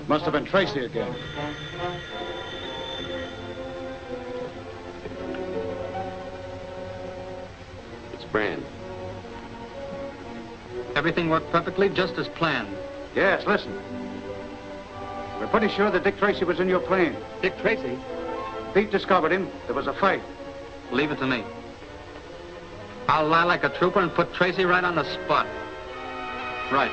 It must have been Tracy again. It's Brand. Everything worked perfectly, just as planned. Yes, listen. We're pretty sure that Dick Tracy was in your plane. Dick Tracy? Pete discovered him. There was a fight. Leave it to me. I'll lie like a trooper and put Tracy right on the spot. Right.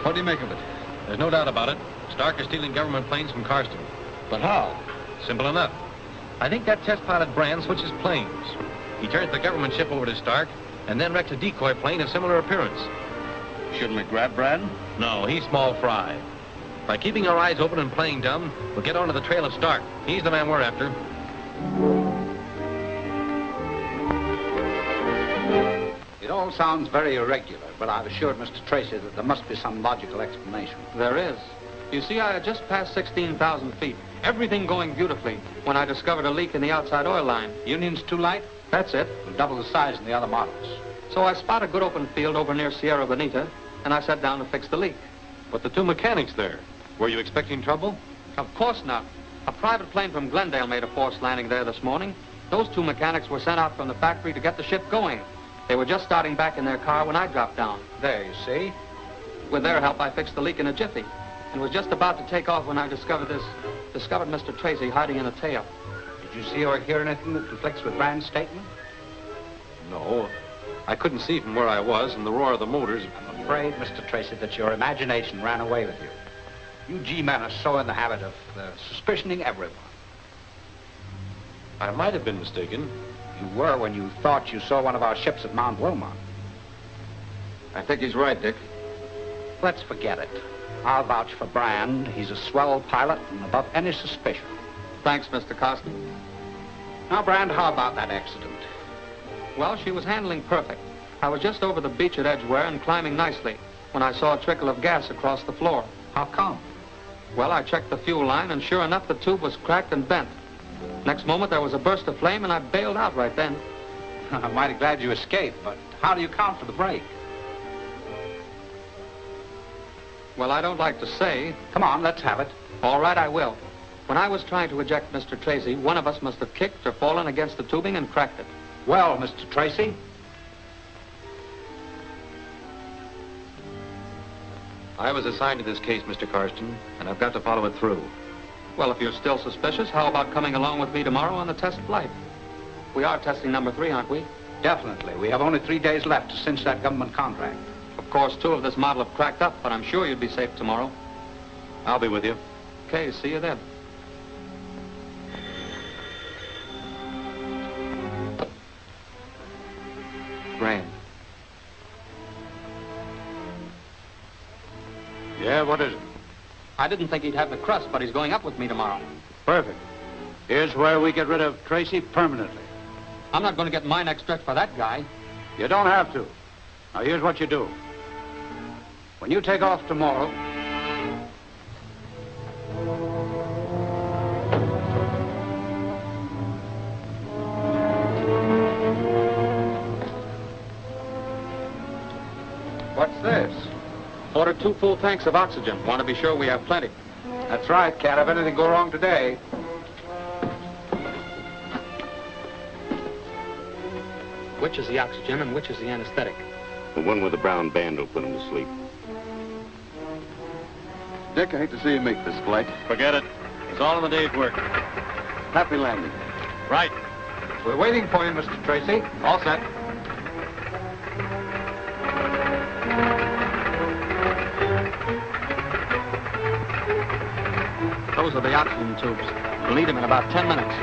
What do you make of it? There's no doubt about it. Stark is stealing government planes from Carston. But how? Simple enough. I think that test pilot Brand switches planes. He turns the government ship over to Stark and then wrecks a decoy plane of similar appearance. Shouldn't we grab Brand? No, he's small fry. By keeping our eyes open and playing dumb, we'll get onto the trail of Stark. He's the man we're after. It all sounds very irregular, but I've assured Mr. Tracy that there must be some logical explanation. There is. You see, I had just passed 16,000 feet. Everything going beautifully when I discovered a leak in the outside oil line. Union's too light? That's it. We'll double the size in the other models. So I spot a good open field over near Sierra Bonita, and I sat down to fix the leak. But the two mechanics there, were you expecting trouble? Of course not. A private plane from Glendale made a forced landing there this morning. Those two mechanics were sent out from the factory to get the ship going. They were just starting back in their car when I dropped down. There, you see. With their help, I fixed the leak in a jiffy, and was just about to take off when I discovered Mr. Tracy hiding in a tail. Did you see or hear anything that conflicts with Brand's statement? No. I couldn't see from where I was, and the roar of the motors. I'm afraid, Mr. Tracy, that your imagination ran away with you. You G-men are so in the habit of suspicioning everyone. I might have been mistaken. You were when you thought you saw one of our ships at Mount Wilmot. I think he's right, Dick. Let's forget it. I'll vouch for Brand. He's a swell pilot and above any suspicion. Thanks, Mr. Carston. Now, Brand, how about that accident? Well, she was handling perfect. I was just over the beach at Edgeware and climbing nicely when I saw a trickle of gas across the floor. How come? Well, I checked the fuel line, and sure enough, the tube was cracked and bent. Next moment, there was a burst of flame, and I bailed out right then. I'm mighty glad you escaped, but how do you account for the break? Well, I don't like to say. Come on, let's have it. All right, I will. When I was trying to eject Mr. Tracy, one of us must have kicked or fallen against the tubing and cracked it. Well, Mr. Tracy? I was assigned to this case, Mr. Carston, and I've got to follow it through. Well, if you're still suspicious, how about coming along with me tomorrow on the test flight? We are testing number 3, aren't we? Definitely. We have only 3 days left to cinch that government contract. Of course, 2 of this model have cracked up, but I'm sure you'd be safe tomorrow. I'll be with you. Okay, see you then. Brand. Yeah, what is it? I didn't think he'd have the crust, but he's going up with me tomorrow. Perfect. Here's where we get rid of Tracy permanently. I'm not going to get my neck stretched for that guy. You don't have to. Now, here's what you do. When you take off tomorrow, what's this? Order 2 full tanks of oxygen. Want to be sure we have plenty. That's right. Can't have anything go wrong today. Which is the oxygen and which is the anesthetic? The one with the brown band will put him to sleep. Dick, I hate to see you make this flight. Forget it. It's all in the day's work. Happy landing. Right. We're waiting for you, Mr. Tracy. All set. Those are the oxygen tubes. We'll need them in about 10 minutes.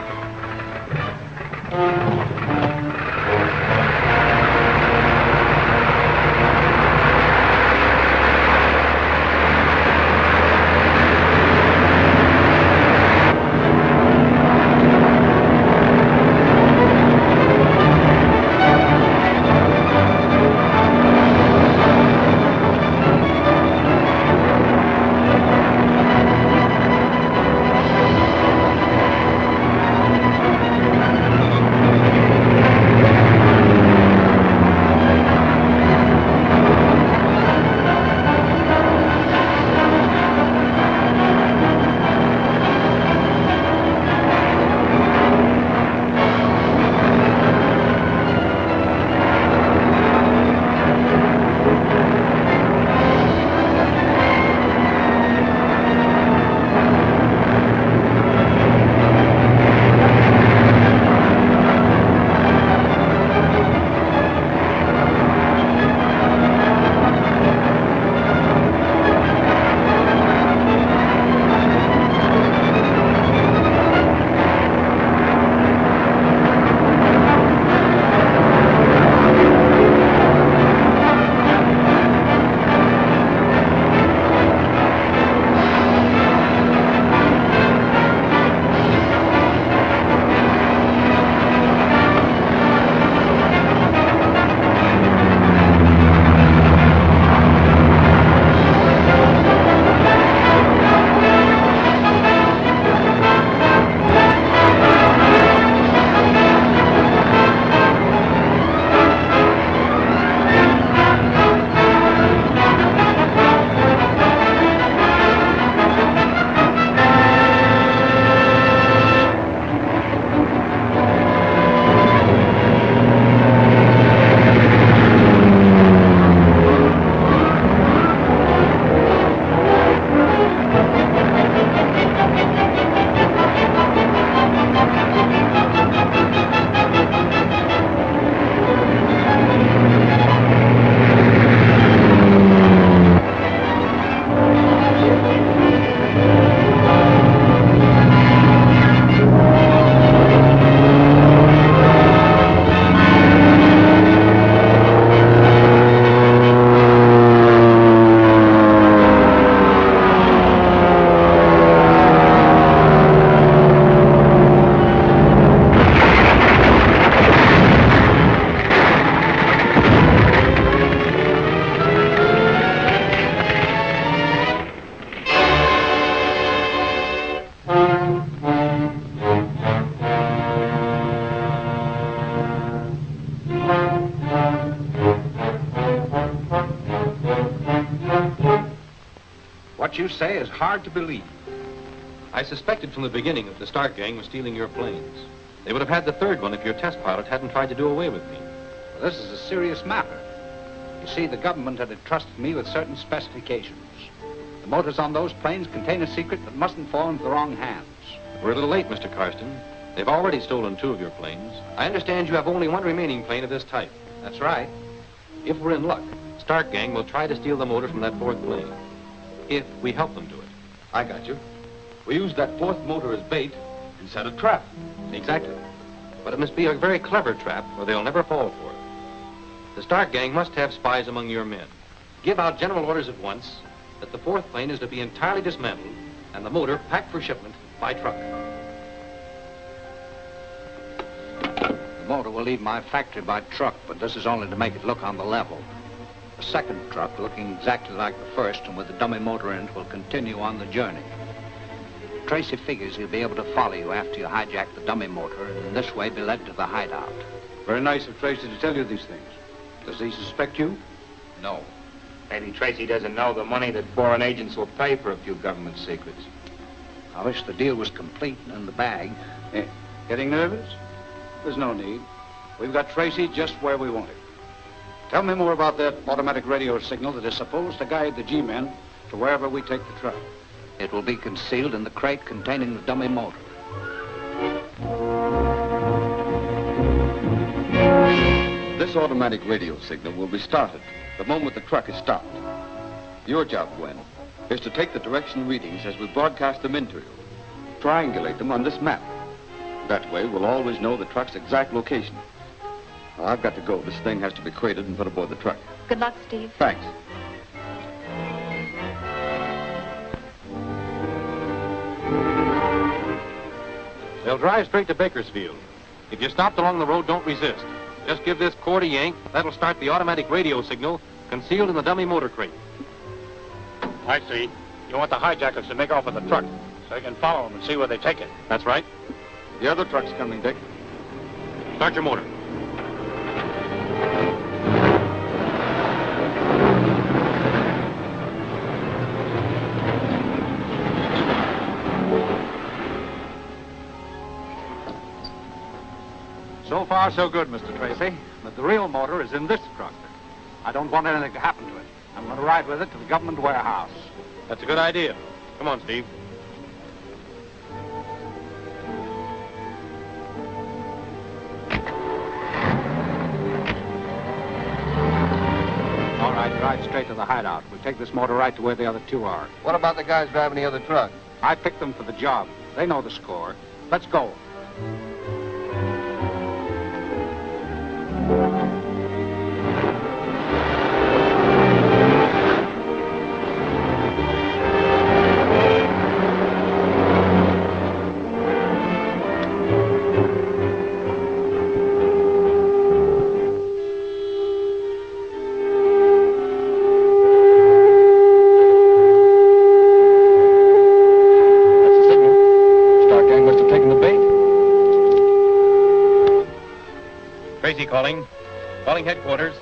what you say is hard to believe. I suspected from the beginning that the Stark gang was stealing your planes. They would have had the third one if your test pilot hadn't tried to do away with me. Well, this is a serious matter. You see, the government had entrusted me with certain specifications. The motors on those planes contain a secret that mustn't fall into the wrong hands. We're a little late, Mr. Carston. They've already stolen 2 of your planes. I understand you have only 1 remaining plane of this type. That's right. If we're in luck, Stark gang will try to steal the motor from that 4th plane. If we help them do it. I got you. We used that 4th motor as bait and set a trap. Exactly. But it must be a very clever trap, or they'll never fall for it. The Stark gang must have spies among your men. Give out general orders at once that the 4th plane is to be entirely dismantled and the motor packed for shipment by truck. The motor will leave my factory by truck, but this is only to make it look on the level. The second truck, looking exactly like the first and with the dummy motor in it, will continue on the journey. Tracy figures he'll be able to follow you after you hijack the dummy motor and in this way be led to the hideout. Very nice of Tracy to tell you these things. Does he suspect you? No. Maybe Tracy doesn't know the money that foreign agents will pay for a few government secrets. I wish the deal was complete and in the bag. Eh, getting nervous? There's no need. We've got Tracy just where we want him. Tell me more about that automatic radio signal that is supposed to guide the G-men to wherever we take the truck. It will be concealed in the crate containing the dummy motor. This automatic radio signal will be started the moment the truck is stopped. Your job, Gwen, is to take the direction readings as we broadcast them into you. Triangulate them on this map. That way, we'll always know the truck's exact location. Now, I've got to go. This thing has to be crated and put aboard the truck. Good luck, Steve. Thanks. They'll drive straight to Bakersfield. If you're stopped along the road, don't resist. Just give this cord a yank. That'll start the automatic radio signal concealed in the dummy motor crate. I see. You want the hijackers to make off with the truck so you can follow them and see where they take it. That's right. The other truck's coming, Dick. Start your motor. So far, so good, Mr. Tracy. But the real motor is in this truck. I don't want anything to happen to it. I'm going to ride with it to the government warehouse. That's a good idea. Come on, Steve. All right, drive straight to the hideout. We'll take this motor right to where the other 2 are. What about the guys driving the other truck? I picked them for the job. They know the score. Let's go. Tracy calling. Calling headquarters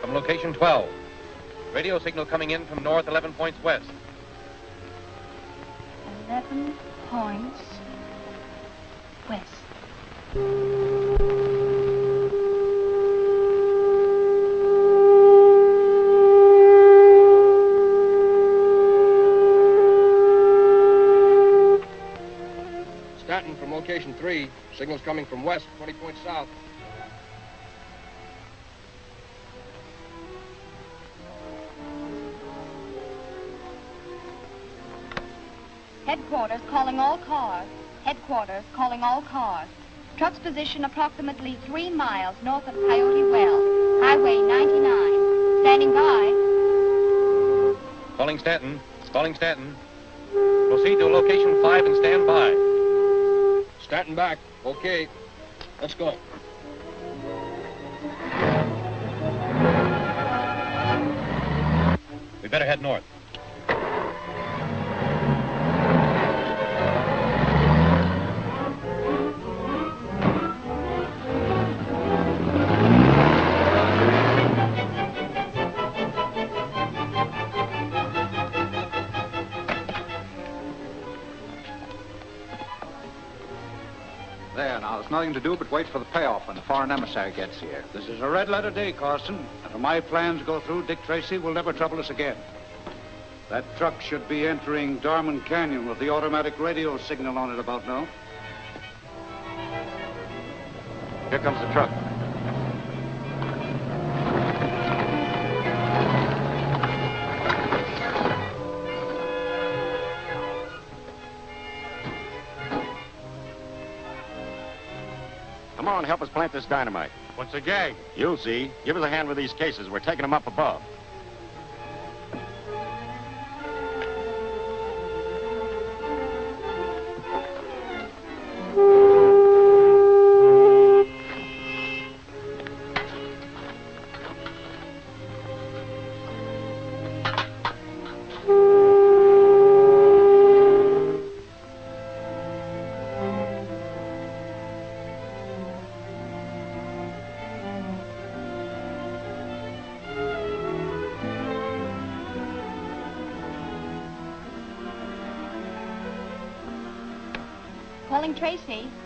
from location 12. Radio signal coming in from north 11 points west. 11 points west. Stanton from location 3. Signals coming from west, 20 points south. Headquarters calling all cars. Headquarters calling all cars. Truck's position approximately 3 miles north of Coyote Well, Highway 99. Standing by. Calling Stanton. Calling Stanton. Proceed to location 5 and stand by. Stanton back. Okay. Let's go. We better head north. There's nothing to do but wait for the payoff when the foreign emissary gets here. This is a red letter day, Carson. And if my plans go through, Dick Tracy will never trouble us again. That truck should be entering Dorman Canyon with the automatic radio signal on it about now. Here comes the truck. Come on, help us plant this dynamite. What's the gag? You'll see. Give us a hand with these cases. We're taking them up above.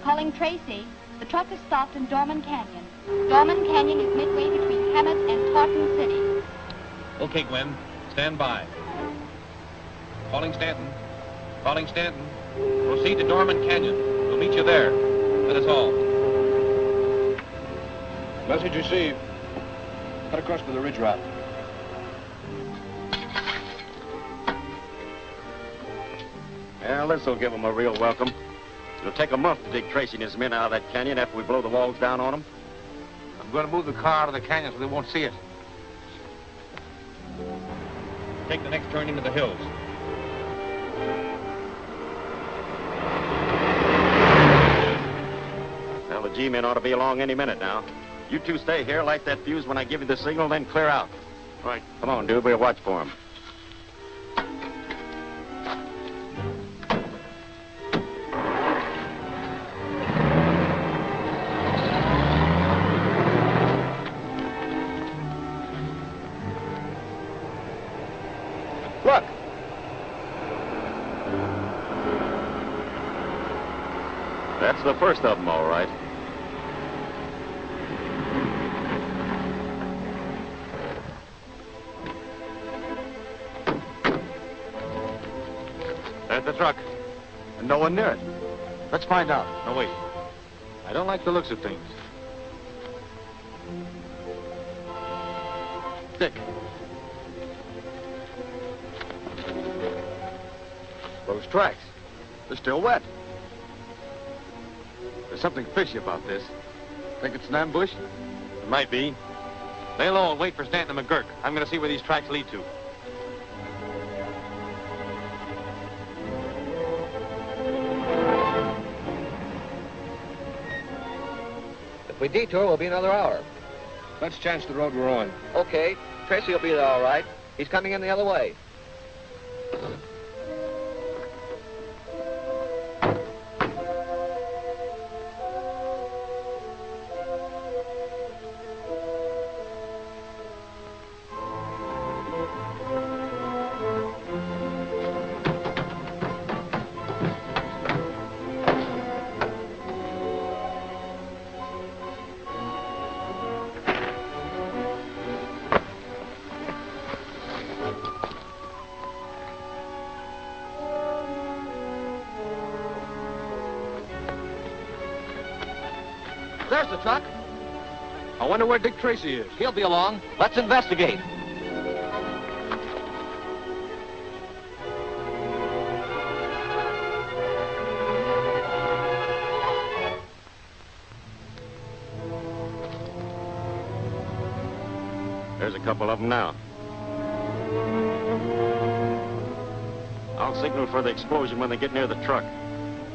Calling Tracy. The truck is stopped in Dorman Canyon. Dorman Canyon is midway between Hemet and Taunton City. Okay, Gwen. Stand by. Calling Stanton. Calling Stanton. Proceed to Dorman Canyon. We'll meet you there. That is all. Message received. Cut across to the ridge route. Well, this'll give them a real welcome. It'll take a month to dig Tracy and his men out of that canyon after we blow the walls down on them. I'm going to move the car out of the canyon so they won't see it. Take the next turn into the hills. Well, the G-men ought to be along any minute now. You two stay here, light that fuse when I give you the signal, then clear out. Right. Come on, dude. We'll watch for them. Look! That's the first of them, all right. There's the truck. And no one near it. Let's find out. No, wait. I don't like the looks of things. Dick. Those tracks. They're still wet. There's something fishy about this. Think it's an ambush? It might be. Lay low and wait for Stanton and McGurk. I'm going to see where these tracks lead to. If we detour, we'll be another hour. Let's chance the road we're on. Okay. Tracy will be there all right. He's coming in the other way. There's the truck. I wonder where Dick Tracy is. He'll be along. Let's investigate. There's a couple of them now. I'll signal for the explosion when they get near the truck.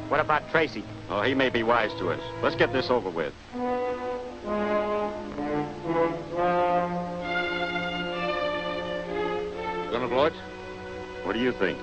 What about Tracy? Oh, he may be wise to us. Let's get this over with. Gonna blow it? What do you think?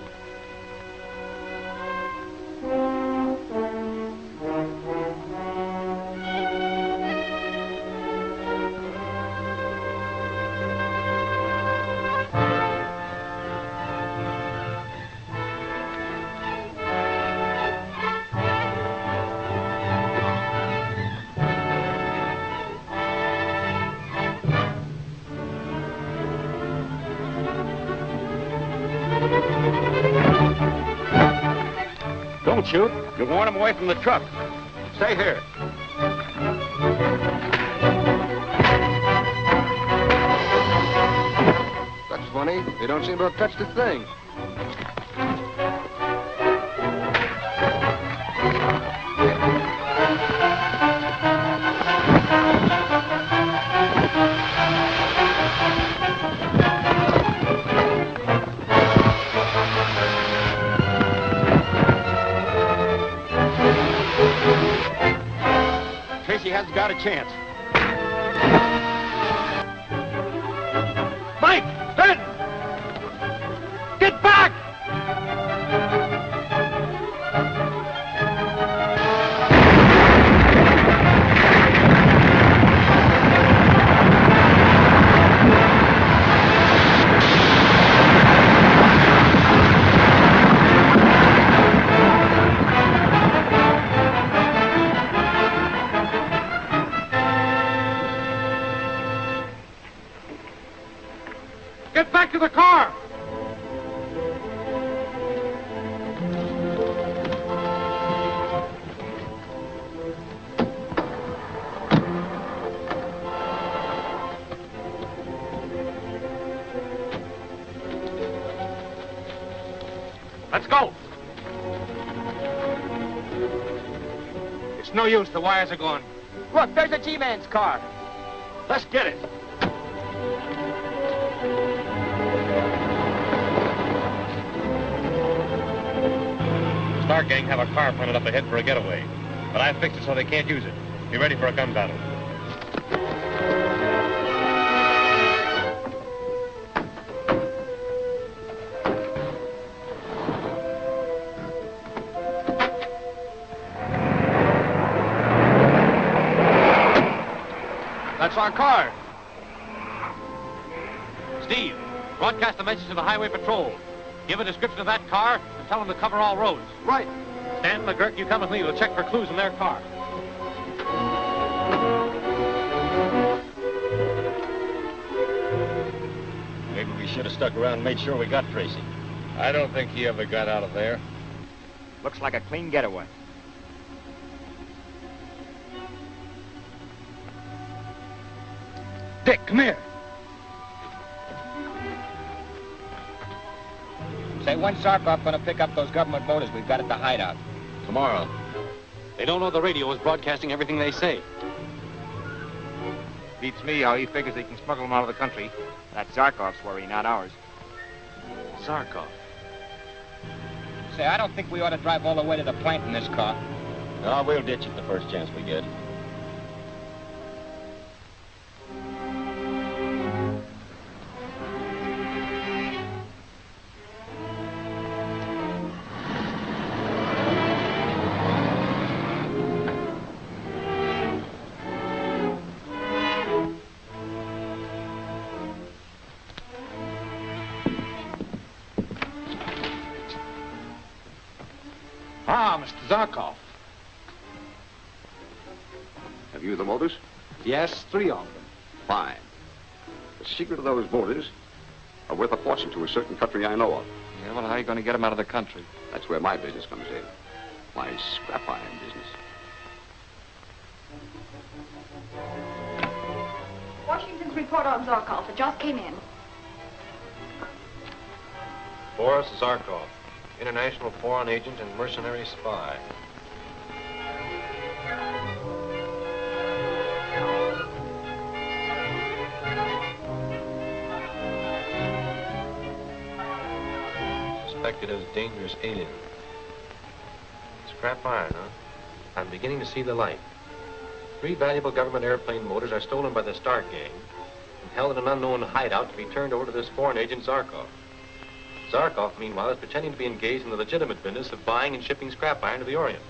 Don't shoot. You'll warn them away from the truck. Stay here. That's funny. They don't seem to have touched a thing. Tracy hasn't got a chance. Mike! Ben! Get back! Get back to the car! Let's go. It's no use. The wires are gone. Look, there's a G-Man's car. Let's get it. Our gang have a car planted up ahead for a getaway, but I fixed it so they can't use it. Be ready for a gun battle. That's our car. Steve, broadcast a message to the highway patrol. Give a description of that car and tell them to cover all roads. Right. Stan McGurk, you come with me. We'll check for clues in their car. Maybe we should have stuck around and made sure we got Tracy. I don't think he ever got out of there. Looks like a clean getaway. Dick, come here. Say, when's Zarkov gonna pick up those government motors we've got at the hideout? Tomorrow. They don't know the radio is broadcasting everything they say. Beats me how he figures he can smuggle them out of the country. That's Zarkov's worry, not ours. Zarkov. Say, I don't think we ought to drive all the way to the plant in this car. No, we'll ditch it the first chance we get. Ah, Mr. Zarkov. Have you the motors? Yes, 3 of them. Fine. The secret of those motors are worth a fortune to a certain country I know of. Yeah, well, how are you going to get them out of the country? That's where my business comes in. My scrap iron business. Washington's report on Zarkov. It just came in. Boris Zarkov, international foreign agent and mercenary spy. Suspected as dangerous alien. Scrap iron, huh? I'm beginning to see the light. 3 valuable government airplane motors are stolen by the Stark gang and held in an unknown hideout to be turned over to this foreign agent Zarkov. Zarkov, meanwhile, is pretending to be engaged in the legitimate business of buying and shipping scrap iron to the Orient.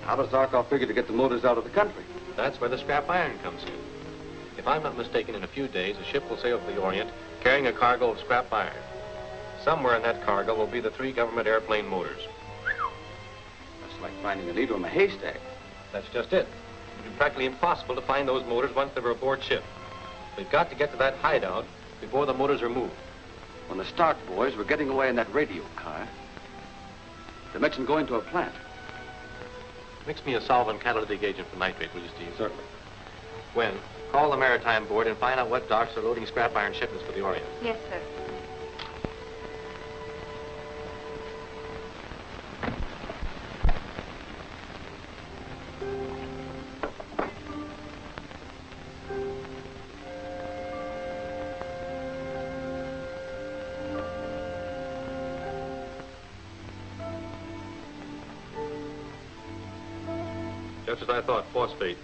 How does Zarkov figure to get the motors out of the country? That's where the scrap iron comes in. If I'm not mistaken, in a few days, a ship will sail for the Orient carrying a cargo of scrap iron. Somewhere in that cargo will be the 3 government airplane motors. That's like finding a needle in a haystack. That's just it. It'd be practically impossible to find those motors once they were aboard ship. We've got to get to that hideout before the motors are moved. When the Stark boys were getting away in that radio car, they mentioned going to a plant. Mix me a solvent catalytic agent for nitrate, will you, Steve? Certainly. Gwen, call the Maritime Board and find out what docks are loading scrap iron shipments for the Orient. Yes, sir. Just as I thought, phosphate.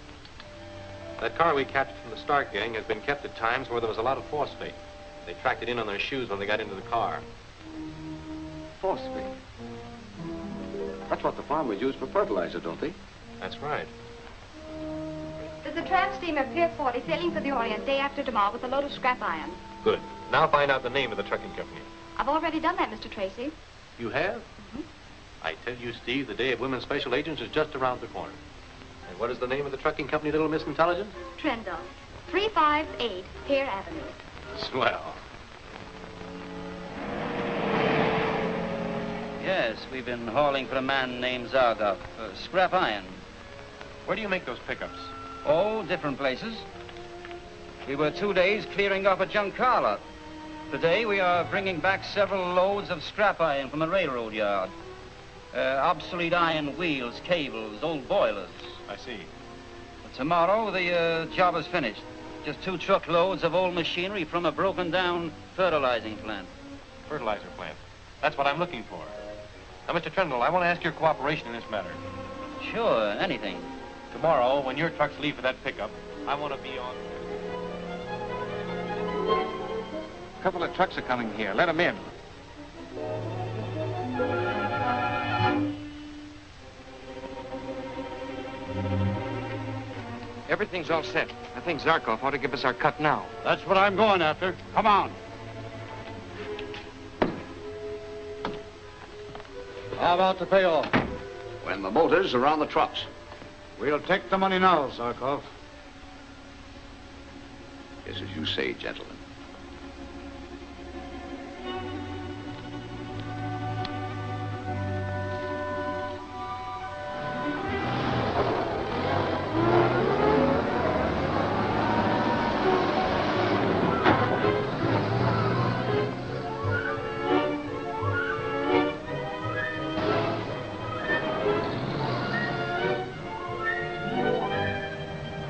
That car we captured from the Stark gang has been kept at times where there was a lot of phosphate. They tracked it in on their shoes when they got into the car. Phosphate. That's what the farmers use for fertilizer, don't they? That's right. There's a tramp steamer, Pier 40, sailing for the Orient day after tomorrow with a load of scrap iron. Good. Now find out the name of the trucking company. I've already done that, Mr. Tracy. You have? Mm-hmm. I tell you, Steve, the day of women's special agents is just around the corner. And what is the name of the trucking company, Little Miss Intelligence? Trendle. 358 Pier Avenue. Swell. Yes, we've been hauling for a man named Zargoff. Scrap iron. Where do you make those pickups? Oh, different places. We were 2 days clearing off a junk car lot. Today we are bringing back several loads of scrap iron from a railroad yard. Obsolete iron wheels, cables, old boilers. I see. But tomorrow the job is finished. Just 2 truckloads of old machinery from a broken-down fertilizing plant. Fertilizer plant. That's what I'm looking for. Now, Mr. Trendle, I want to ask your cooperation in this matter. Sure, anything. Tomorrow, when your trucks leave for that pickup, I want to be on... A couple of trucks are coming here. Let them in. Everything's all set. I think Zarkov ought to give us our cut now. That's what I'm going after. Come on. How about the payoff? When the motors are on the trucks. We'll take the money now, Zarkov. It's as you say, gentlemen.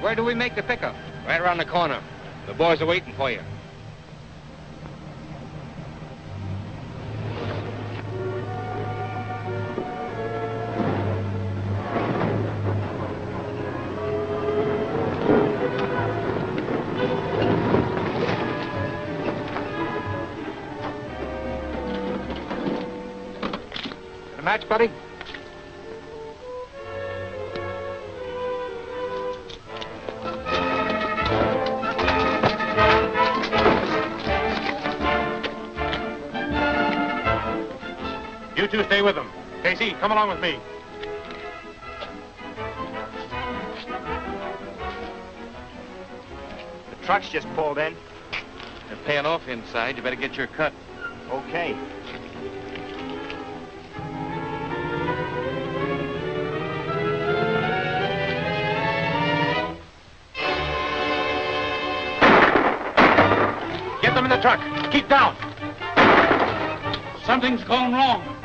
Where do we make the pickup? Right around the corner. The boys are waiting for you. Got a match, buddy? You two stay with them. Casey, come along with me. The truck's just pulled in. They're paying off inside. You better get your cut. Okay. Get them in the truck. Keep down. Something's gone wrong.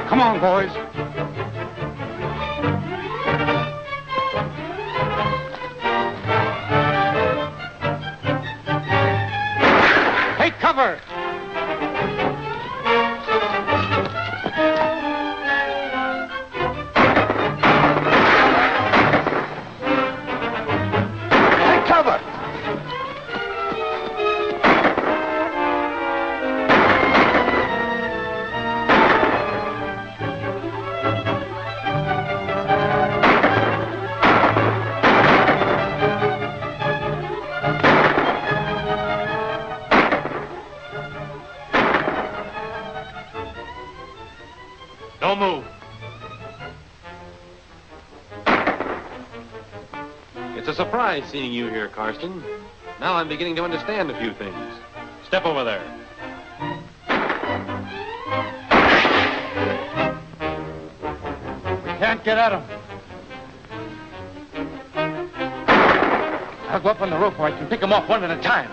Come on, boys. Take cover. Take cover. Don't move. It's a surprise seeing you here, Karsten. Now I'm beginning to understand a few things. Step over there. can't get at him. I'll go up on the roof where I can pick them off one at a time.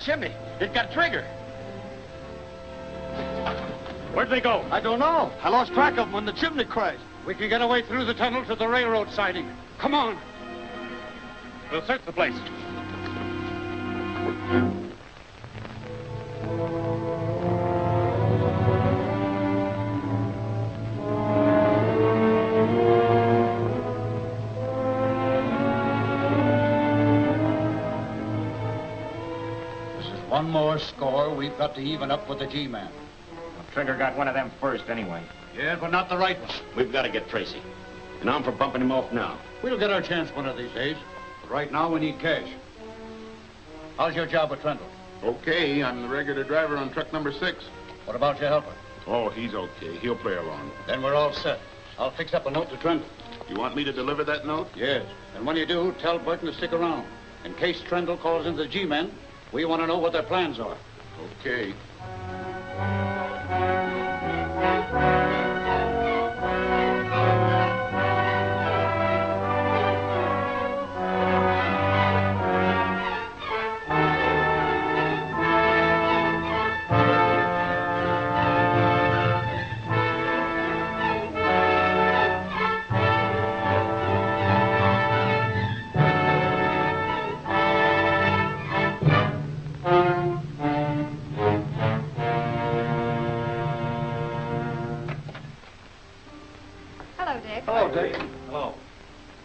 Chimney. It got trigger. Where'd they go? I don't know. I lost track of them when the chimney crashed. We can get away through the tunnel to the railroad siding. Come on. We'll search the place. One more score we've got to even up with the G-Man. Well, Trigger got one of them first anyway. Yeah, but not the right one. We've got to get Tracy. And I'm for bumping him off now. We'll get our chance one of these days. But right now, we need cash. How's your job with Trendle? Okay, I'm the regular driver on truck number 6. What about your helper? Oh, he's okay. He'll play along. Then we're all set. I'll fix up a note to Trendle. You want me to deliver that note? Yes. And when you do, tell Burton to stick around. In case Trendle calls in the G-Men, we want to know what their plans are. Okay.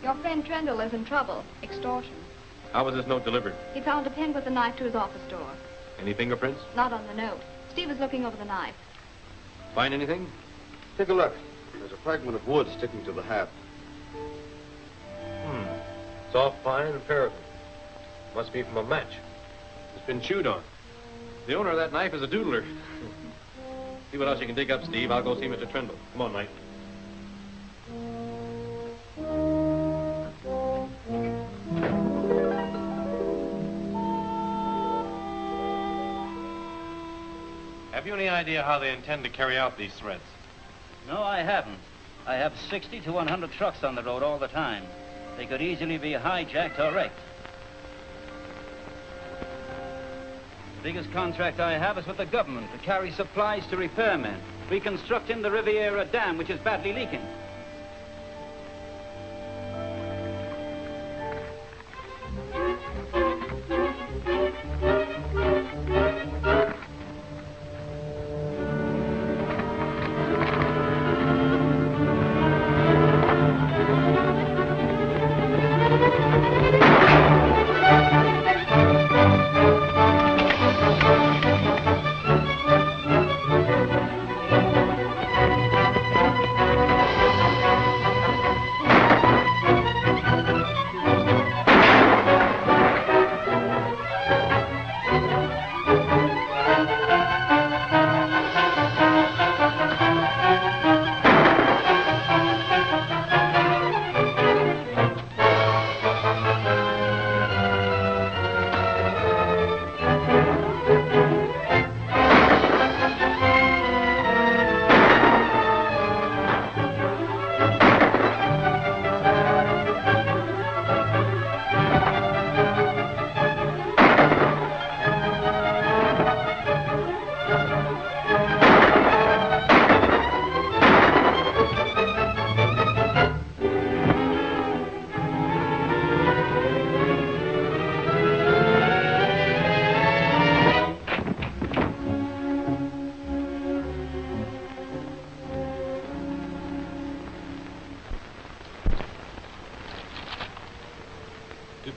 Your friend Trendle is in trouble. Extortion. How was this note delivered? He found a pin with a knife to his office door. Any fingerprints? Not on the note. Steve is looking over the knife. Find anything? Take a look. There's a fragment of wood sticking to the haft. Soft pine and paraffin. Must be from a match. It's been chewed on. The owner of that knife is a doodler. See what else you can dig up, Steve. I'll go see Mr. Trendle. Come on, Mike. Have you any idea how they intend to carry out these threats? No, I haven't. I have 60 to 100 trucks on the road all the time. They could easily be hijacked or wrecked. The biggest contract I have is with the government to carry supplies to repairmen, reconstructing the Riviera Dam, which is badly leaking.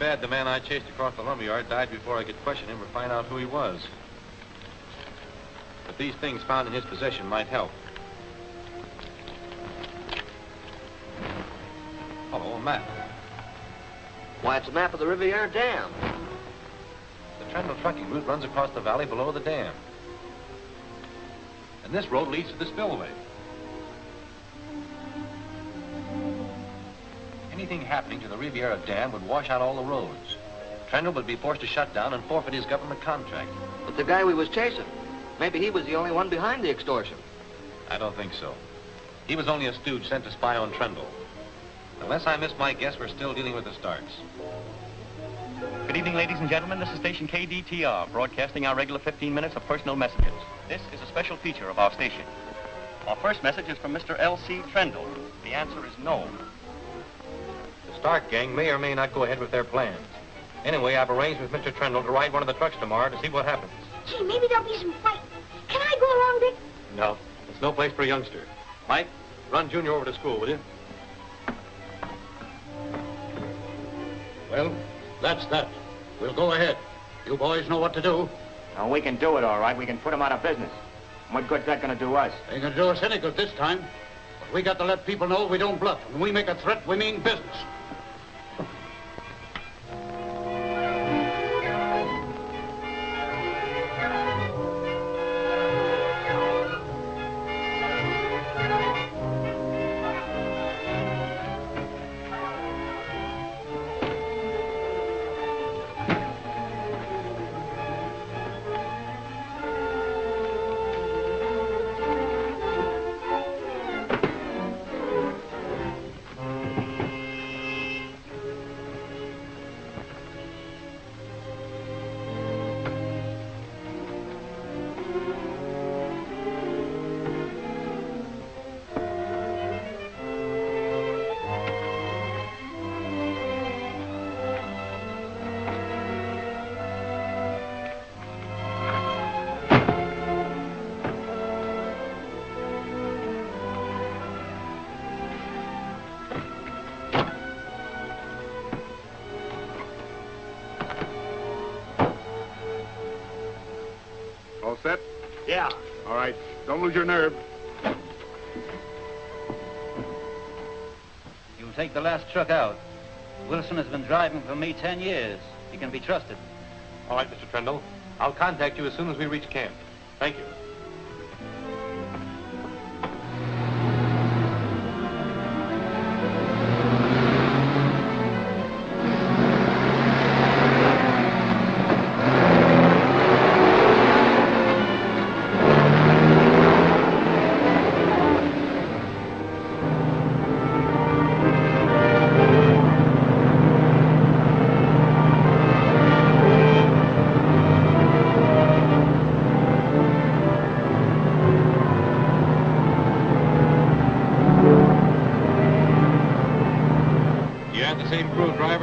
bad the man I chased across the lumberyard died before I could question him or find out who he was. But these things found in his possession might help. Hello, a map. Why, it's a map of the Riviera Dam. The Trendle trucking route runs across the valley below the dam. And this road leads to the spillway. Anything happening to the Riviera Dam would wash out all the roads. Trendle would be forced to shut down and forfeit his government contract. But the guy we was chasing, maybe he was the only one behind the extortion. I don't think so. He was only a stooge sent to spy on Trendle. Unless I miss my guess, we're still dealing with the Starks. Good evening, ladies and gentlemen. This is station KDTR, broadcasting our regular 15 minutes of personal messages. This is a special feature of our station. Our first message is from Mr. L.C. Trendle. The answer is no. The Stark gang may or may not go ahead with their plans. Anyway, I've arranged with Mr. Trendle to ride one of the trucks tomorrow to see what happens. Gee, maybe there'll be some fight. Can I go along, Dick? No, it's no place for a youngster. Mike, run Junior over to school, will you? Well, that's that. We'll go ahead. You boys know what to do. Now, we can do it, all right. We can put him out of business. What good's that going to do us? Ain't gonna do us any good this time. But we got to let people know we don't bluff. When we make a threat, we mean business. All set? Yeah. All right. Don't lose your nerve. You'll take the last truck out. Wilson has been driving for me 10 years. He can be trusted. All right, Mr. Trendle. I'll contact you as soon as we reach camp. Thank you.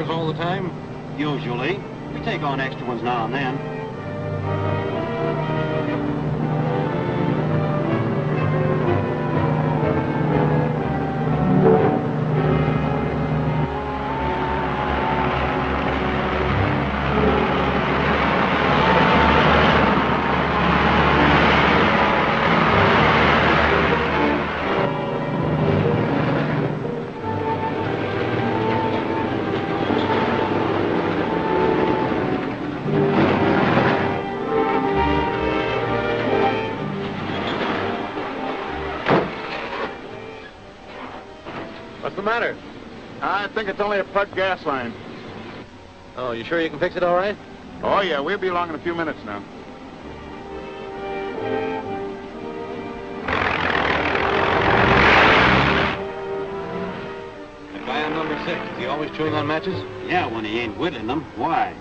All the time? Usually. We take on extra ones now and then. What's the matter? I think it's only a plugged gas line. Oh, you sure you can fix it all right? Oh, yeah. We'll be along in a few minutes now. The guy on number 6, is he always chewing on matches? Yeah, when he ain't whittling them. Why?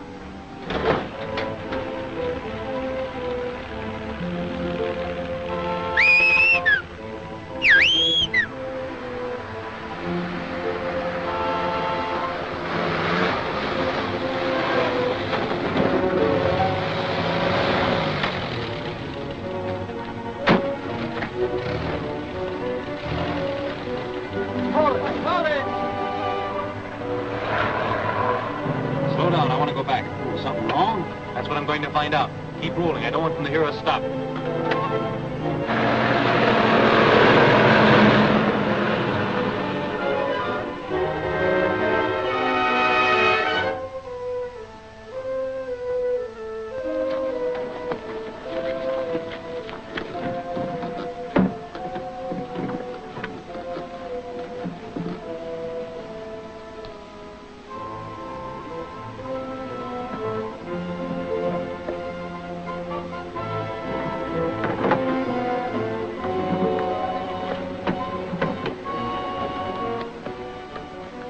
Is something wrong? That's what I'm going to find out. Keep rolling. I don't want them to hear us stop.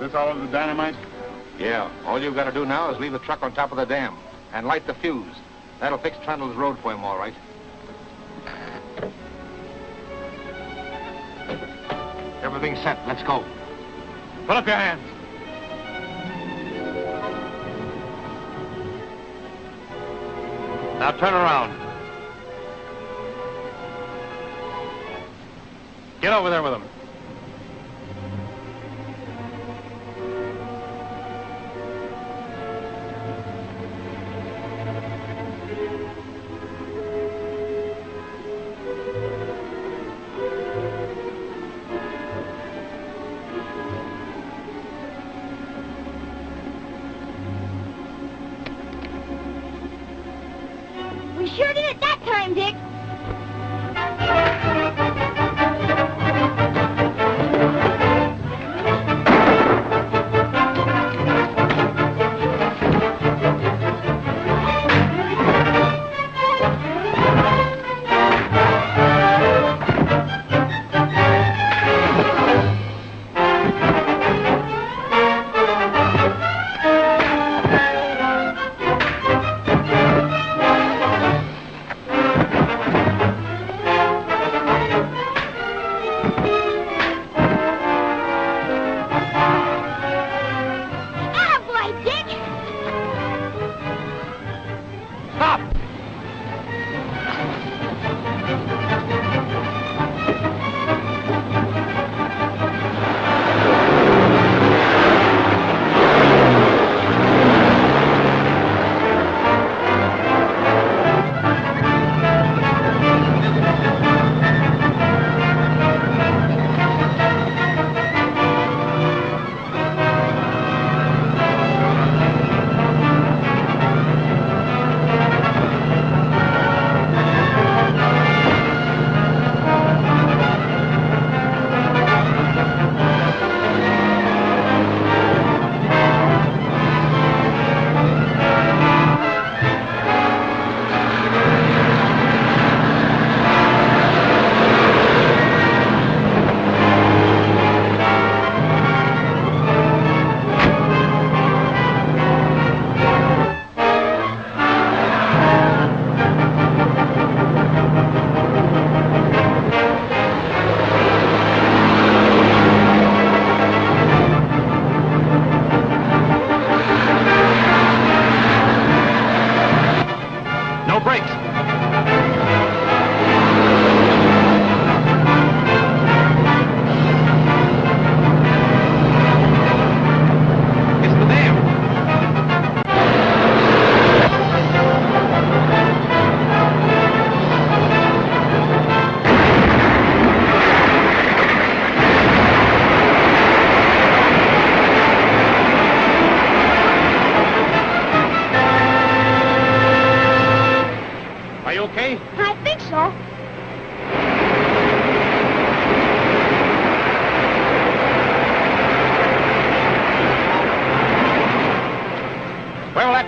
This all of the dynamite? Yeah. All you've got to do now is leave the truck on top of the dam and light the fuse. That'll fix Trundle's road for him, all right. Everything's set. Let's go. Put up your hands. Now turn around. Get over there with him. We sure did it that time, Dick.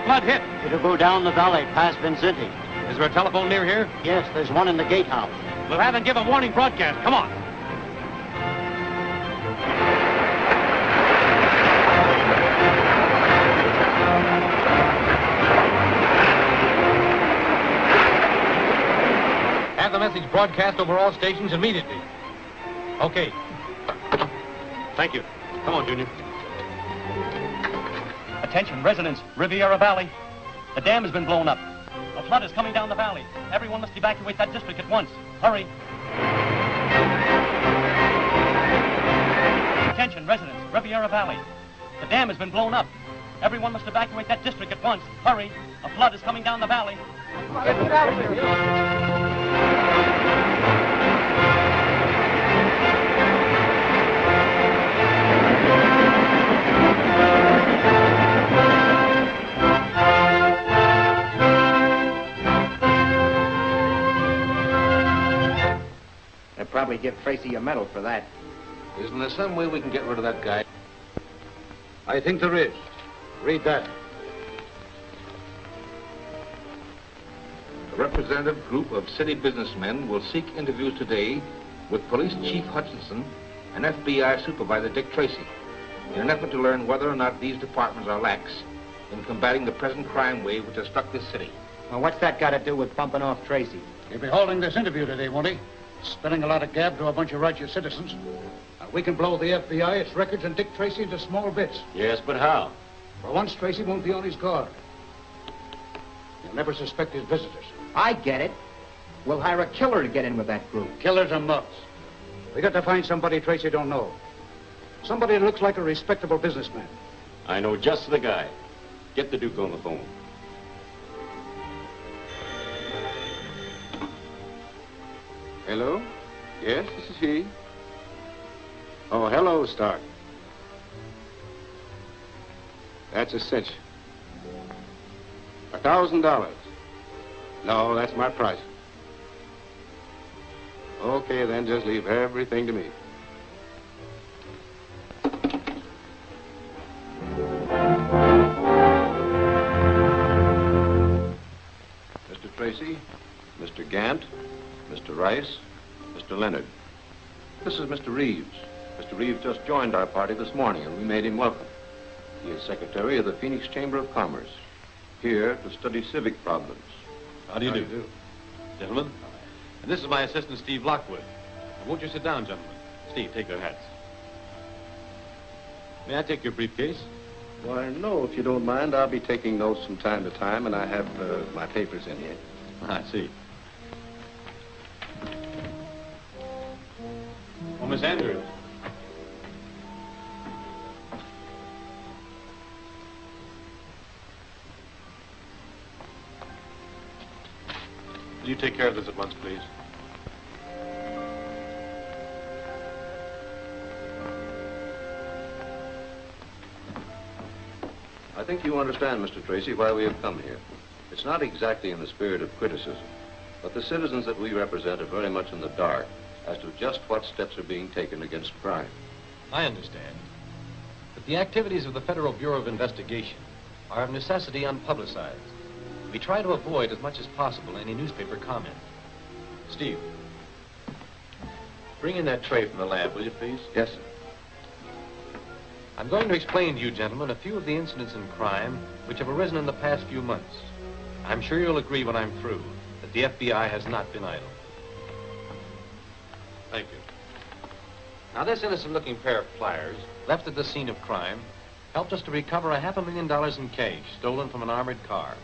Flood hit. It'll go down the valley past Vincenti. Is there a telephone near here? Yes, there's one in the gatehouse. We'll have them give a warning broadcast. Come on. Have the message broadcast over all stations immediately. Okay. Thank you. Come on, Junior. Attention, residents, Riviera Valley. The dam has been blown up. A flood is coming down the valley. Everyone must evacuate that district at once. Hurry. Attention, residents, Riviera Valley. The dam has been blown up. Everyone must evacuate that district at once. Hurry. A flood is coming down the valley. Get out of here. They'll probably give Tracy a medal for that. Isn't there some way we can get rid of that guy? I think there is. Read that. A representative group of city businessmen will seek interviews today with Police Chief Hutchinson and FBI Supervisor Dick Tracy in an effort to learn whether or not these departments are lax in combating the present crime wave which has struck this city. Well, what's that got to do with bumping off Tracy? He'll be holding this interview today, won't he? Spilling a lot of gab to a bunch of righteous citizens. We can blow the FBI, its records, and Dick Tracy into small bits. Yes, but how? For once, Tracy won't be on his guard. He'll never suspect his visitors. I get it. We'll hire a killer to get in with that group. Killers are mugs. We got to find somebody Tracy don't know. Somebody that looks like a respectable businessman. I know just the guy. Get the Duke on the phone. Hello? Yes, this is he. Oh, hello, Stark. That's a cinch. $1,000. No, that's my price. Okay, then just leave everything to me. Mr. Tracy, Mr. Gant, Mr. Rice, Mr. Leonard. This is Mr. Reeves. Mr. Reeves just joined our party this morning, and we made him welcome. He is secretary of the Phoenix Chamber of Commerce, here to study civic problems. How do you do? Gentlemen, and this is my assistant, Steve Lockwood. Won't you sit down, gentlemen? Steve, take their hats. May I take your briefcase? Why, no, if you don't mind. I'll be taking notes from time to time, and I have my papers in here. I see. Oh, Miss Andrews. Will you take care of this at once, please? I think you understand, Mr. Tracy, why we have come here. It's not exactly in the spirit of criticism, but the citizens that we represent are very much in the dark as to just what steps are being taken against crime. I understand. But the activities of the Federal Bureau of Investigation are of necessity unpublicized. We try to avoid as much as possible any newspaper comment. Steve, bring in that tray from the lab, will you, please? Yes, sir. I'm going to explain to you, gentlemen, a few of the incidents in crime which have arisen in the past few months. I'm sure you'll agree when I'm through that the FBI has not been idle. Thank you. Now, this innocent-looking pair of pliers, left at the scene of crime, helped us to recover $500,000 in cash stolen from an armored car,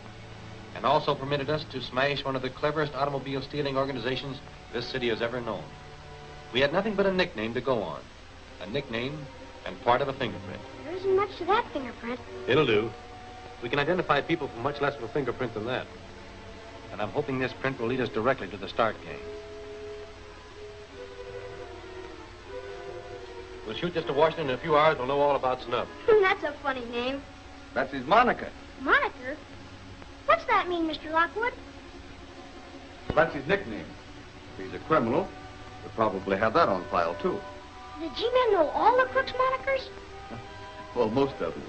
and also permitted us to smash one of the cleverest automobile stealing organizations this city has ever known. We had nothing but a nickname to go on. A nickname and part of a fingerprint. There isn't much to that fingerprint. It'll do. We can identify people from much less of a fingerprint than that. And I'm hoping this print will lead us directly to the Stark gang. We'll shoot this to Washington in a few hours. We'll know all about Snub. That's a funny name. That's his moniker. Moniker? What's that mean, Mr. Lockwood? That's his nickname. If he's a criminal, he'll probably have that on file, too. The G-men know all the crooks' monikers? Well, most of them.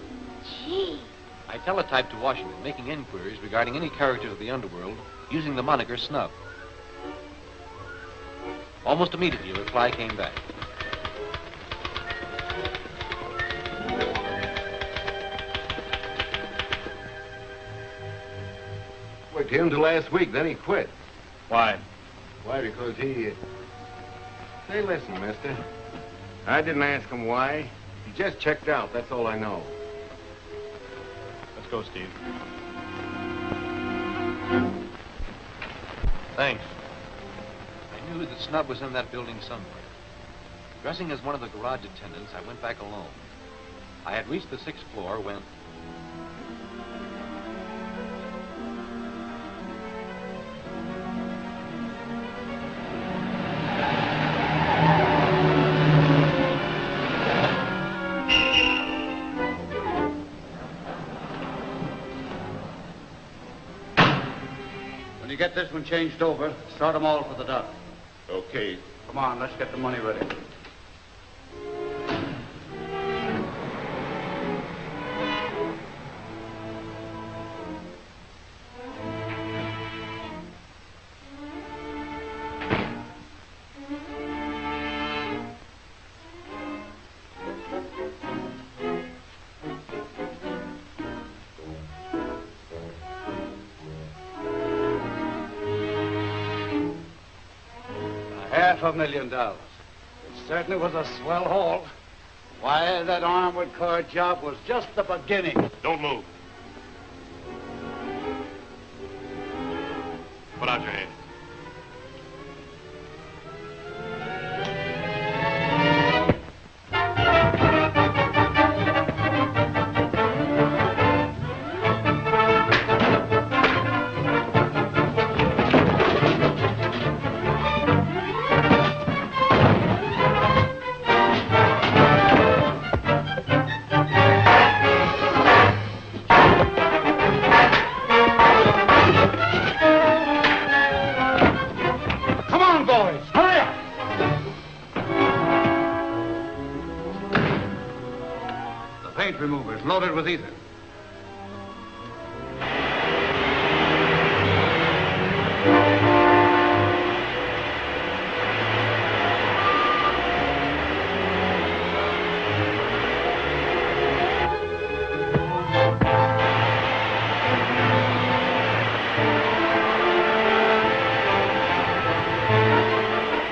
Gee. I teletyped to Washington, making inquiries regarding any characters of the underworld using the moniker Snub. Almost immediately, a reply came back. Worked him till last week, then he quit. Why? Why, because he... Say, listen, mister. I didn't ask him why. He just checked out, that's all I know. Let's go, Steve. Thanks. I knew that Snub was in that building somewhere. Dressing as one of the garage attendants, I went back alone. I had reached the 6th floor when... get this one changed over, start them all for the dock. Okay. Come on, let's get the money ready. $500,000. It certainly was a swell haul. Why, that armored car job was just the beginning. Don't move. Put out your hand. Removers loaded with ether.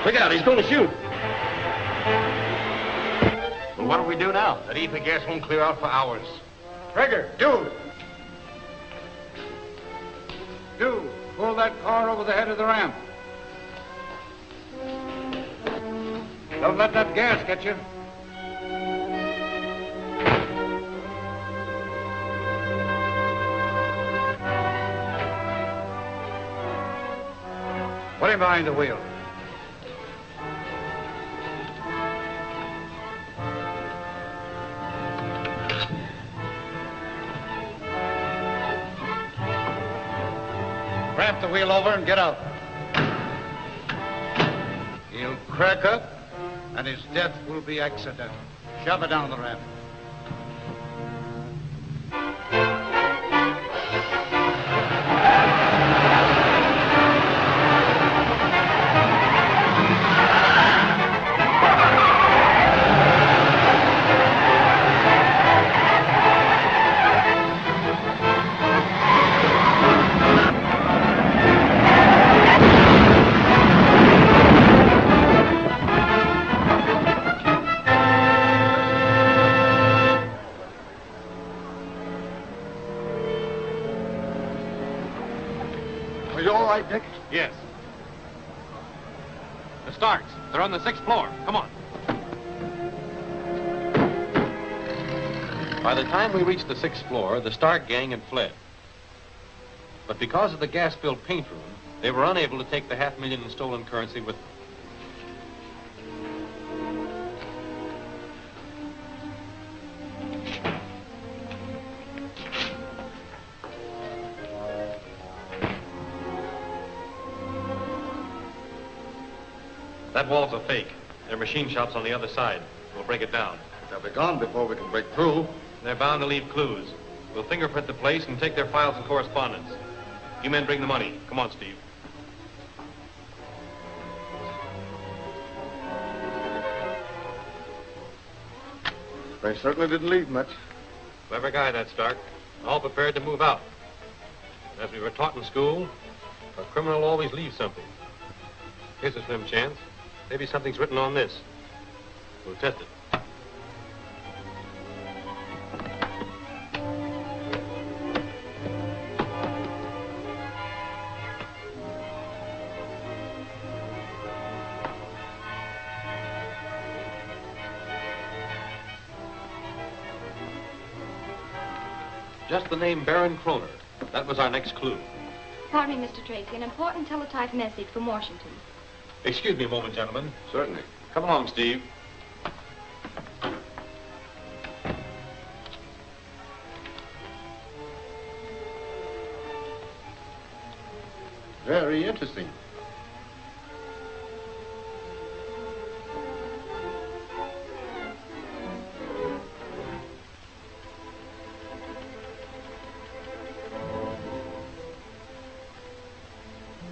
Look out, he's going to shoot. What do we do now? That ether gas won't clear out for hours. Trigger, dude! Dude, pull that car over the head of the ramp. Don't let that gas get you. Put him behind the wheel. Ramp the wheel over and get out. He'll crack up, and his death will be accidental. Shove it down the ramp. Are you all right, Dick? Yes. The Starks. They're on the 6th floor. Come on. By the time we reached the 6th floor, the Stark gang had fled. But because of the gas-filled paint room, they were unable to take the $500,000 in stolen currency with them. That wall's a fake. There are machine shops on the other side. We'll break it down. They'll be gone before we can break through. They're bound to leave clues. We'll fingerprint the place and take their files and correspondence. You men bring the money. Come on, Steve. They certainly didn't leave much. Clever guy, that Stark. All prepared to move out. As we were taught in school, a criminal always leaves something. Here's a slim chance. Maybe something's written on this. We'll test it. Just the name Baron Kroner. That was our next clue. Pardon me, Mr. Tracy. An important teletype message from Washington. Excuse me a moment, gentlemen. Certainly. Come along, Steve. Very interesting.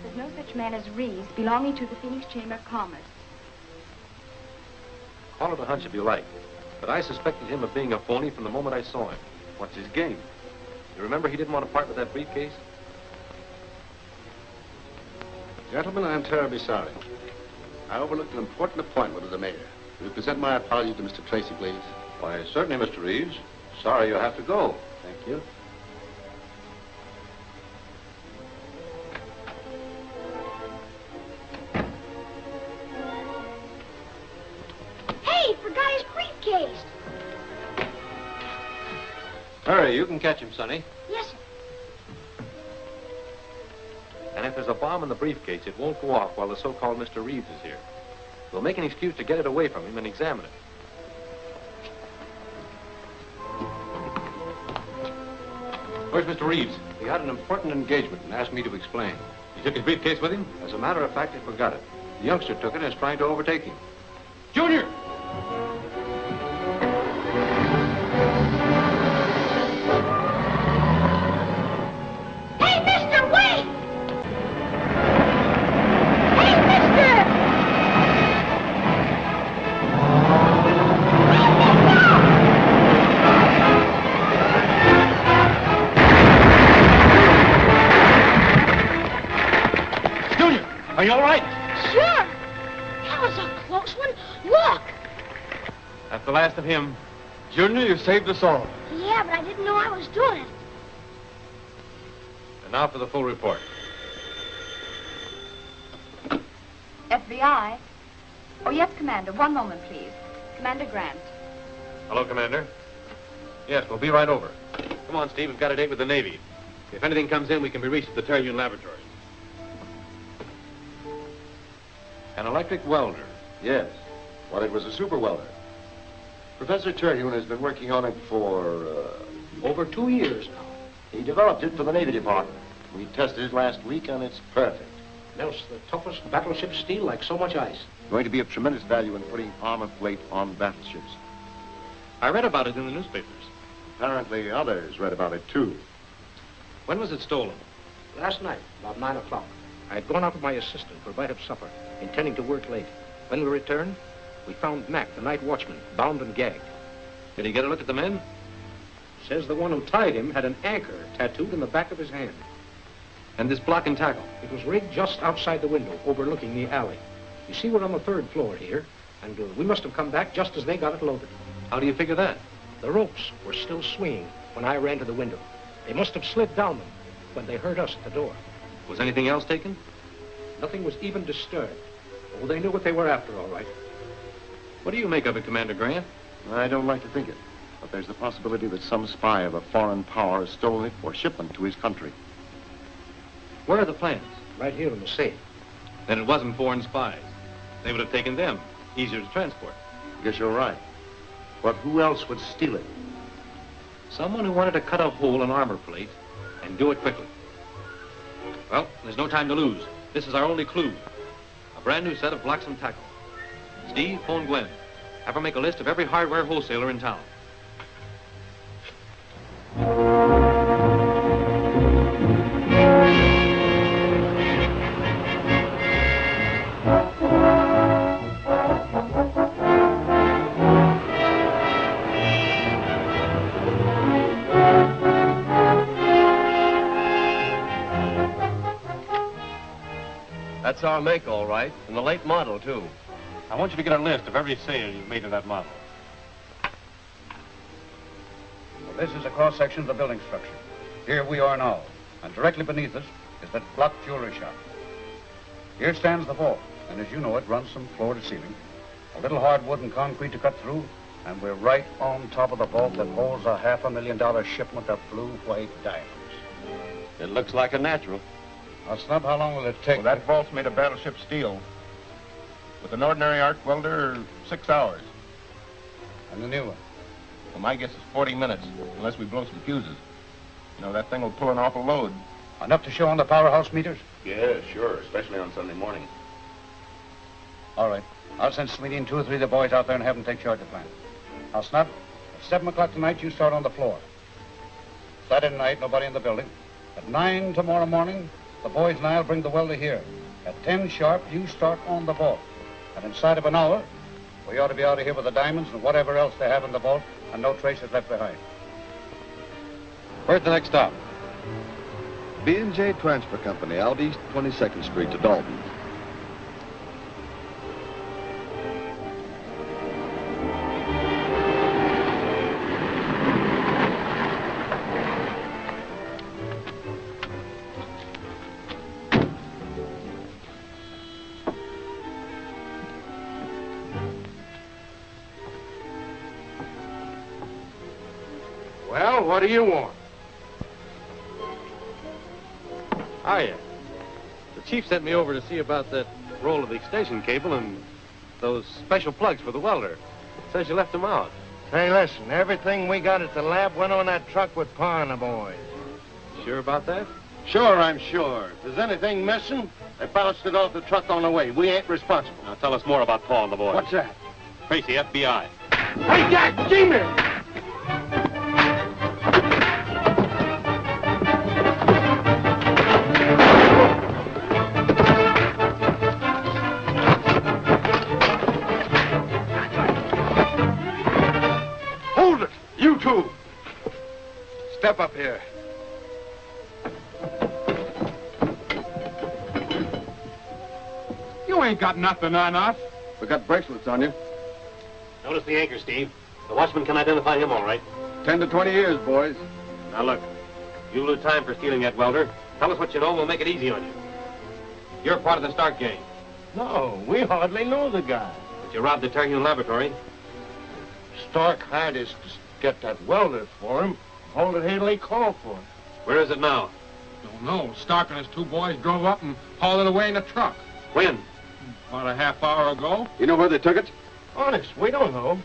There's no such man as Reeves belonging to the Phoenix Chamber of Commerce. Call it a hunch if you like, but I suspected him of being a phony from the moment I saw him. What's his game? You remember he didn't want to part with that briefcase? Gentlemen, I'm terribly sorry. I overlooked an important appointment with the mayor. Will you present my apologies to Mr. Tracy, please? Why, certainly, Mr. Reeves. Sorry you have to go. Thank you. Hey, forgot his briefcase. Hurry, you can catch him, Sonny. Yes, sir. And if there's a bomb in the briefcase, it won't go off while the so-called Mr. Reeves is here. We'll make an excuse to get it away from him and examine it. Where's Mr. Reeves? He had an important engagement and asked me to explain. He took his briefcase with him? As a matter of fact, he forgot it. The youngster took it and is trying to overtake him. Junior! Hey, mister, wait! Hey, mister! Junior, are you all right? Sure. That was a close one. Look. That's the last of him. Junior, you saved us all. Yeah, but I didn't know I was doing it. And now for the full report. FBI. Oh, yes, Commander. One moment, please. Commander Grant. Hello, Commander. Yes, we'll be right over. Come on, Steve. We've got a date with the Navy. If anything comes in, we can be reached at the Terhune Laboratory. An electric welder? Yes. Well, it was a super welder. Professor Terhune has been working on it for, Over 2 years now. He developed it for the Navy Department. We tested it last week, and it's perfect. Melts the toughest battleship steel like so much ice. Going to be of tremendous value in putting armor plate on battleships. I read about it in the newspapers. Apparently, others read about it, too. When was it stolen? Last night, about 9 o'clock. I had gone out with my assistant for a bite of supper, intending to work late. When we returned, we found Mac, the night watchman, bound and gagged. Did he get a look at the men? Says the one who tied him had an anchor tattooed in the back of his hand. And this block and tackle? It was rigged just outside the window, overlooking the alley. You see, we're on the 3rd floor here, and we must have come back just as they got it loaded. How do you figure that? The ropes were still swinging when I ran to the window. They must have slid down them when they heard us at the door. Was anything else taken? Nothing was even disturbed. Oh, they knew what they were after, all right. What do you make of it, Commander Grant? I don't like to think it, but there's the possibility that some spy of a foreign power has stolen it for shipment to his country. Where are the plans? Right here in the safe. Then it wasn't foreign spies. They would have taken them. Easier to transport. I guess you're right. But who else would steal it? Someone who wanted to cut a hole in armor plate and do it quickly. Well, there's no time to lose. This is our only clue. A brand new set of blocks and tackle. Steve, phone Gwen. Have her make a list of every hardware wholesaler in town. That's our make, all right, and the late model, too. I want you to get a list of every sale you've made of that model. Well, this is a cross-section of the building structure. Here we are now, and directly beneath us is that block jewelry shop. Here stands the vault, and as you know, it runs from floor to ceiling. A little hardwood and concrete to cut through, and we're right on top of the vault that holds a $500,000 shipment of blue-white diamonds. It looks like a natural. Now, Snub, how long will it take? Well, that vault's made of battleship steel. With an ordinary arc welder, 6 hours. And the new one? Well, my guess is 40 minutes, unless we blow some fuses. You know, that thing will pull an awful load. Enough to show on the powerhouse meters? Yeah, sure, especially on Sunday morning. All right. I'll send Smitty and 2 or 3 of the boys out there and have them take charge of the plant. Now, Snub, at 7 o'clock tonight, you start on the floor. Saturday night, nobody in the building. At 9 tomorrow morning, the boys and I'll bring the welder here. At 10 sharp, you start on the vault. And inside of an hour, we ought to be out of here with the diamonds and whatever else they have in the vault, and no traces left behind. Where's the next stop? B&J Transfer Company, out East 22nd Street to Dalton. Well, what do you want? Hiya. The chief sent me over to see about that roll of the extension cable and those special plugs for the welder. Says you left them out. Hey, listen, everything we got at the lab went on that truck with Pa and the boys. Sure about that? Sure, I'm sure. If there's anything missing, they bounced it off the truck on the way. We ain't responsible. Now tell us more about Paul and the boys. What's that? Tracy, FBI. Hey, Jack, Jimmy! Hold it! You two! Step up here. You ain't got nothing on us. We got bracelets on you. Notice the anchor, Steve. The watchman can identify him all right. 10 to 20 years, boys. Now look, you lose time for stealing that welder. Tell us what you know, we'll make it easy on you. You're part of the Stark gang. No, we hardly know the guy. But you robbed the Terhune laboratory. Stark hired us to get that welder for him. Hold it Haley called for him. Where is it now? Don't know. Stark and his 2 boys drove up and hauled it away in a truck. When? About a half hour ago. You know where they took it? Honest, we don't know.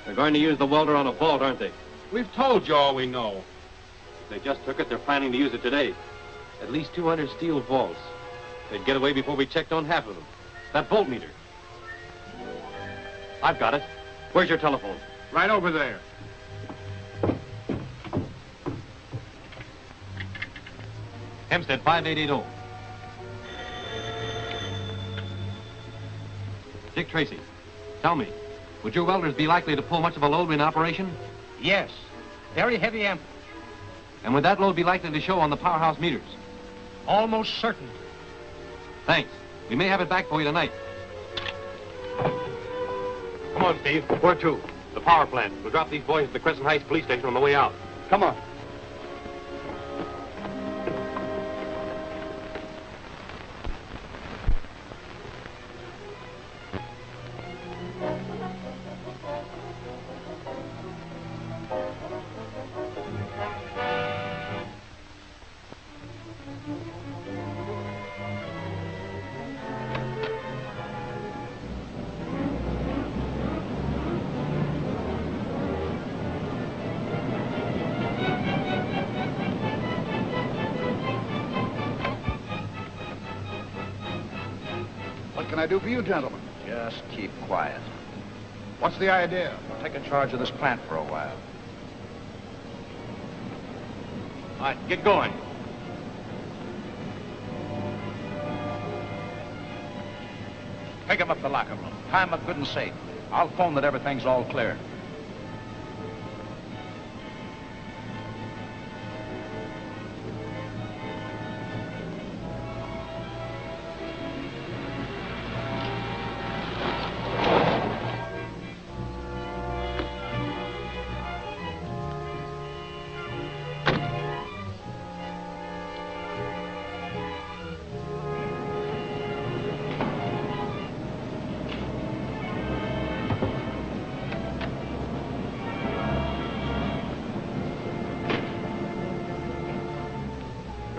They're going to use the welder on a vault, aren't they? We've told you all we know. If they just took it, they're planning to use it today. At least 200 steel vaults. They'd get away before we checked on half of them. That voltmeter. I've got it. Where's your telephone? Right over there. Hempstead 5880. Dick Tracy, tell me, would your welders be likely to pull much of a load in operation? Yes. Very heavy amp. And would that load be likely to show on the powerhouse meters? Almost certain. Thanks. We may have it back for you tonight. Come on, Steve. Where to? The power plant. We'll drop these boys at the Crescent Heights police station on the way out. Come on. What can I do for you, gentlemen? Just keep quiet. What's the idea? I'm taking charge of this plant for a while. All right, get going. Pick him up to the locker room. Tie him up good and safe. I'll phone that everything's all clear.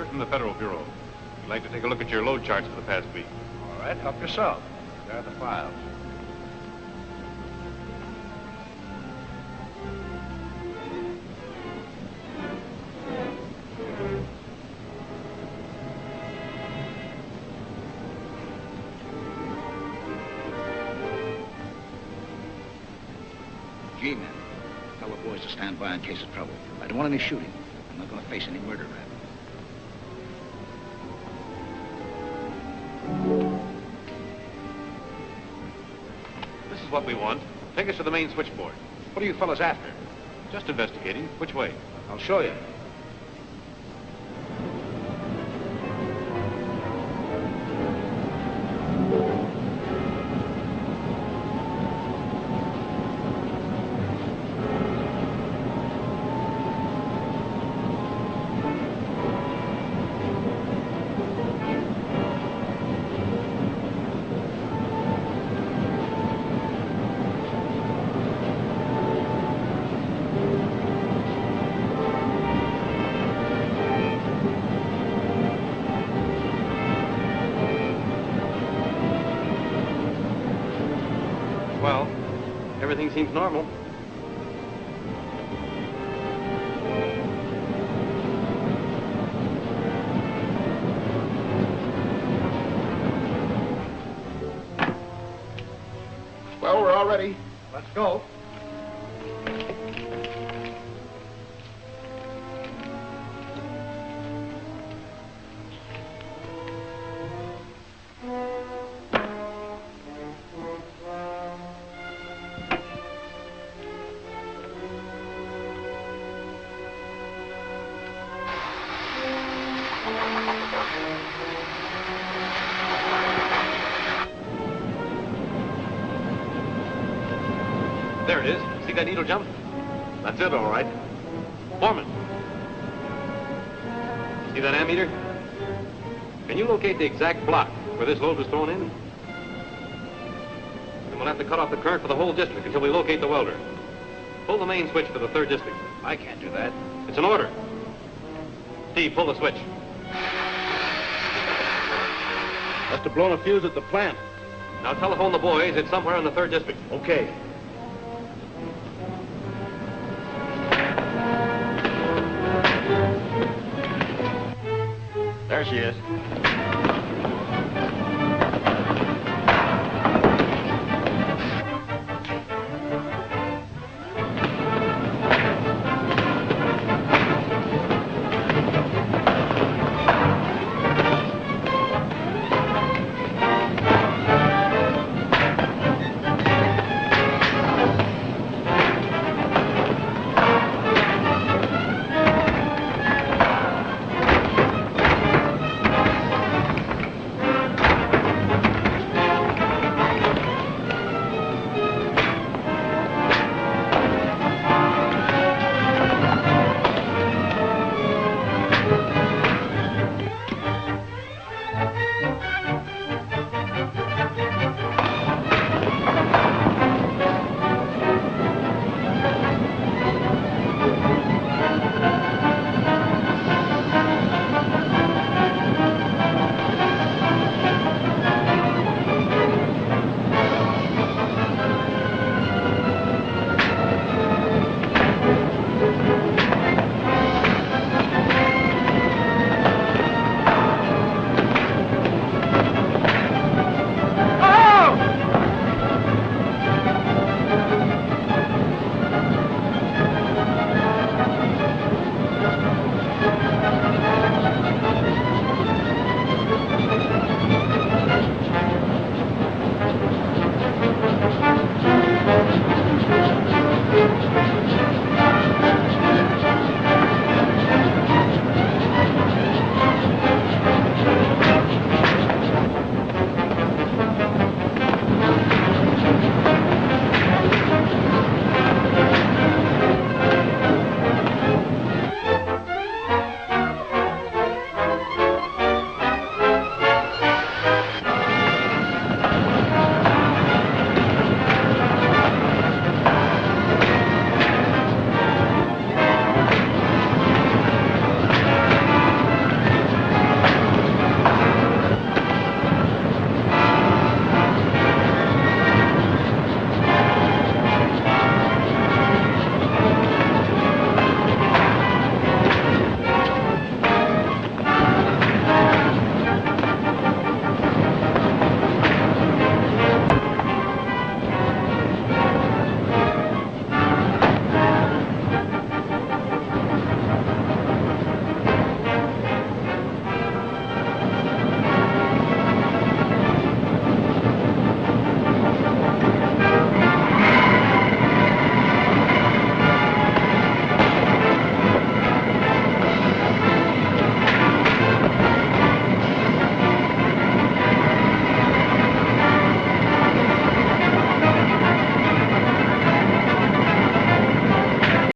From the Federal Bureau. We'd like to take a look at your load charts for the past week. All right, help yourself. There are the files. fellow boys to stand by in case of trouble. I don't want any shooting. I'm not going to face any murder rap. This is what we want. Take us to the main switchboard. What are you fellas after? Just investigating. Which way? I'll show you. Well, everything seems normal. Well, we're all ready. Let's go. There it is. See that needle jump? That's it, all right. Foreman. See that ammeter? Can you locate the exact block where this load was thrown in? Then we'll have to cut off the current for the whole district until we locate the welder. Pull the main switch for the 3rd district. I can't do that. It's an order. Steve, pull the switch. Must have blown a fuse at the plant. Now telephone the boys. It's somewhere in the 3rd district. Okay. There she is.